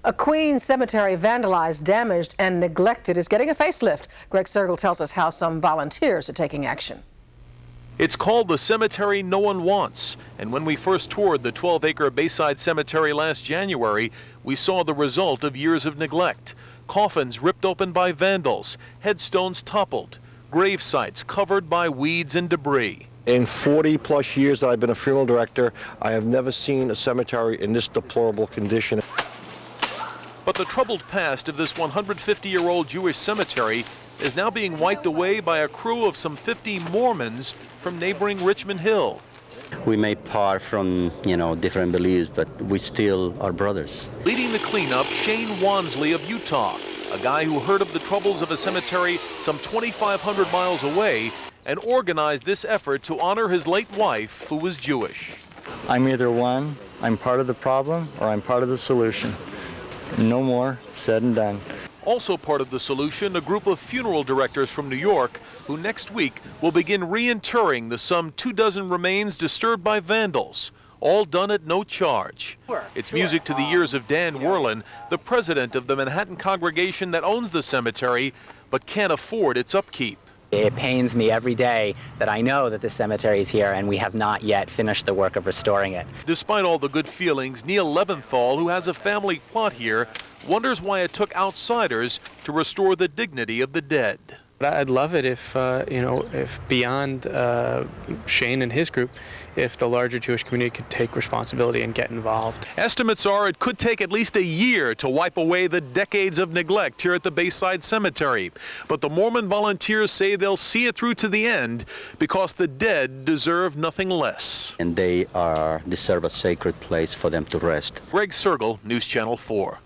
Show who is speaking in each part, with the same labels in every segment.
Speaker 1: A Queens cemetery vandalized, damaged, and neglected is getting a facelift. Greg Sergel tells us how some volunteers are taking action.
Speaker 2: It's called the cemetery no one wants. And when we first toured the 12-acre Bayside Cemetery last January, we saw the result of years of neglect. Coffins ripped open by vandals, headstones toppled, grave sites covered by weeds and debris.
Speaker 3: In 40-plus years that I've been a funeral director, I have never seen a cemetery in this deplorable condition.
Speaker 2: But the troubled past of this 150-year-old Jewish cemetery is now being wiped away by a crew of some 50 Mormons from neighboring Richmond Hill.
Speaker 4: We may part from, different beliefs, but we still are brothers.
Speaker 2: Leading the cleanup, Shane Wansley of Utah, a guy who heard of the troubles of a cemetery some 2,500 miles away and organized this effort to honor his late wife, who was Jewish.
Speaker 5: I'm either one, I'm part of the problem, or I'm part of the solution. No more said and done.
Speaker 2: Also part of the solution, a group of funeral directors from New York who next week will begin reinterring the some 24 remains disturbed by vandals, all done at no charge. It's music to the ears of Dan Werlin, the president of the Manhattan congregation that owns the cemetery but can't afford its upkeep.
Speaker 6: It pains me every day that I know that the cemetery is here and we have not yet finished the work of restoring it.
Speaker 2: Despite all the good feelings, Neil Leventhal, who has a family plot here, wonders why it took outsiders to restore the dignity of the dead.
Speaker 7: I'd love it if, if beyond Shane and his group, if the larger Jewish community could take responsibility and get involved.
Speaker 2: Estimates are it could take at least a year to wipe away the decades of neglect here at the Bayside Cemetery. But the Mormon volunteers say they'll see it through to the end because the dead deserve nothing less.
Speaker 4: And they deserve a sacred place for them to rest.
Speaker 2: Greg Sergel, News Channel 4.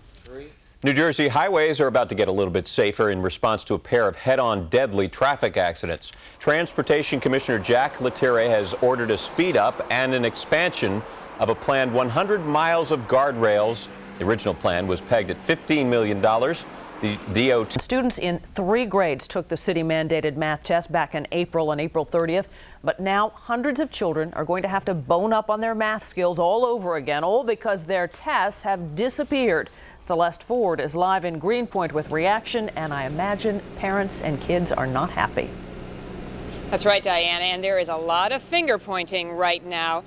Speaker 8: New Jersey highways are about to get a little bit safer in response to a pair of head-on deadly traffic accidents. Transportation Commissioner Jack Lettieri has ordered a speed up and an expansion of a planned 100 miles of guardrails. The original plan was pegged at $15 million. The DOT.
Speaker 9: Students in 3 grades took the city-mandated math test back in April, on April 30th. But now hundreds of children are going to have to bone up on their math skills all over again, all because their tests have disappeared. Celeste Ford is live in Greenpoint with reaction, and I imagine parents and kids are not happy.
Speaker 10: That's right, Diana, and there is a lot of finger pointing right now.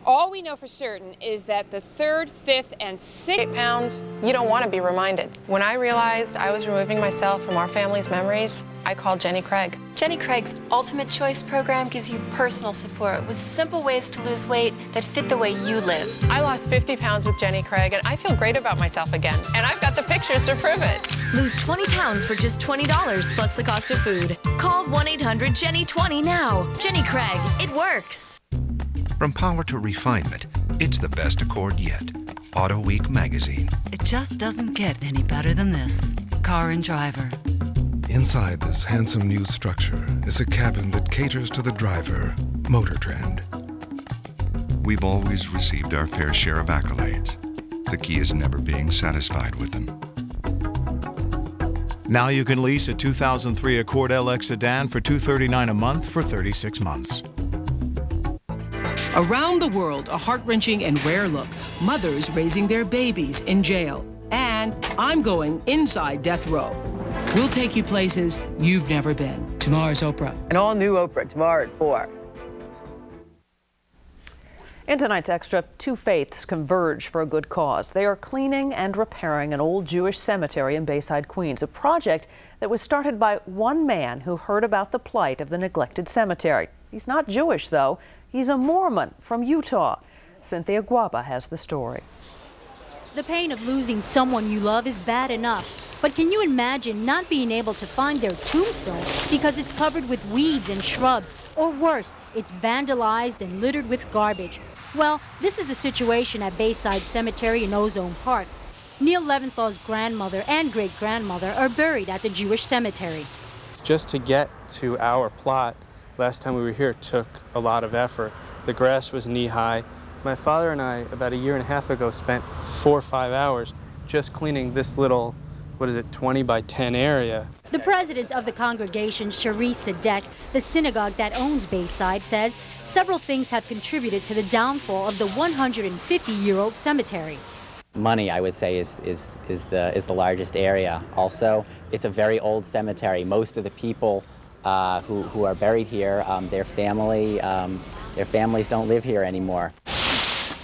Speaker 10: All we know for certain is that the 3rd, 5th, and 6th
Speaker 11: pounds, you don't want to be reminded. When I realized I was removing myself from our family's memories, I called Jenny Craig.
Speaker 12: Jenny Craig's Ultimate Choice program gives you personal support with simple ways to lose weight that fit the way you live.
Speaker 11: I lost 50 pounds with Jenny Craig, and I feel great about myself again. And I've got the pictures to prove it.
Speaker 13: Lose 20 pounds for just $20 plus the cost of food. Call 1-800-JENNY20 now. Jenny Craig, it works.
Speaker 14: From power to refinement, it's the best Accord yet. Auto Week magazine.
Speaker 15: It just doesn't get any better than this. Car and Driver.
Speaker 16: Inside this handsome new structure is a cabin that caters to the driver, Motor Trend.
Speaker 14: We've always received our fair share of accolades. The key is never being satisfied with them.
Speaker 17: Now you can lease a 2003 Accord LX sedan for $239 a month for 36 months.
Speaker 18: Around the world, a heart-wrenching and rare look. Mothers raising their babies in jail. And I'm going inside death row. We'll take you places you've never been. Tomorrow's Oprah.
Speaker 19: An all-new Oprah tomorrow at 4.
Speaker 9: In tonight's Extra, 2 faiths converge for a good cause. They are cleaning and repairing an old Jewish cemetery in Bayside, Queens, a project that was started by one man who heard about the plight of the neglected cemetery. He's not Jewish, though. He's a Mormon from Utah. Cynthia Guaba has the story.
Speaker 20: The pain of losing someone you love is bad enough, but can you imagine not being able to find their tombstone because it's covered with weeds and shrubs, or worse, it's vandalized and littered with garbage? Well, this is the situation at Bayside Cemetery in Ozone Park. Neil Leventhal's grandmother and great-grandmother are buried at the Jewish cemetery.
Speaker 7: Just to get to our plot, last time we were here, took a lot of effort. The grass was knee-high. My father and I, about a year and a half ago, spent 4 or 5 hours just cleaning this little, 20 by 10 area.
Speaker 20: The president of the congregation, Shari Sadek, the synagogue that owns Bayside, says several things have contributed to the downfall of the 150-year-old cemetery.
Speaker 6: Money, I would say, is the largest area. Also, it's a very old cemetery. Most of the people who are buried here, their families don't live here anymore.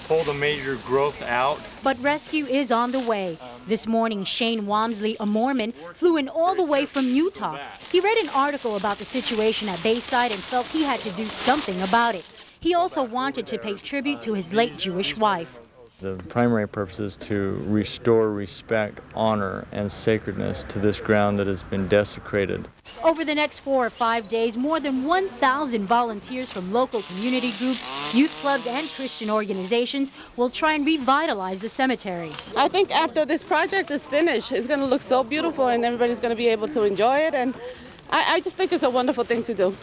Speaker 21: Pull the major growth out.
Speaker 20: But rescue is on the way. This morning, Shane Wamsley, a Mormon, flew in all the way from Utah. He read an article about the situation at Bayside and felt he had to do something about it. He also wanted to pay tribute to his late Jewish wife.
Speaker 5: The primary purpose is to restore respect, honor, and sacredness to this ground that has been desecrated.
Speaker 20: Over the next 4 or 5 days, more than 1,000 volunteers from local community groups, youth clubs, and Christian organizations will try and revitalize the cemetery.
Speaker 22: I think after this project is finished, it's going to look so beautiful and everybody's going to be able to enjoy it. And I just think it's a wonderful thing to do.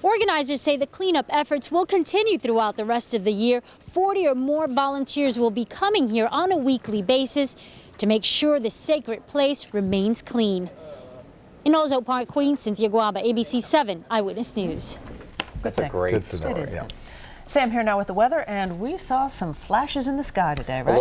Speaker 20: Organizers say the cleanup efforts will continue throughout the rest of the year. 40 or more volunteers will be coming here on a weekly basis to make sure the sacred place remains clean. In Ozone Park, Queens, Cynthia Guaba, ABC 7 Eyewitness News.
Speaker 8: That's a great
Speaker 9: story. Sam here now with the weather, and we saw some flashes in the sky today, right?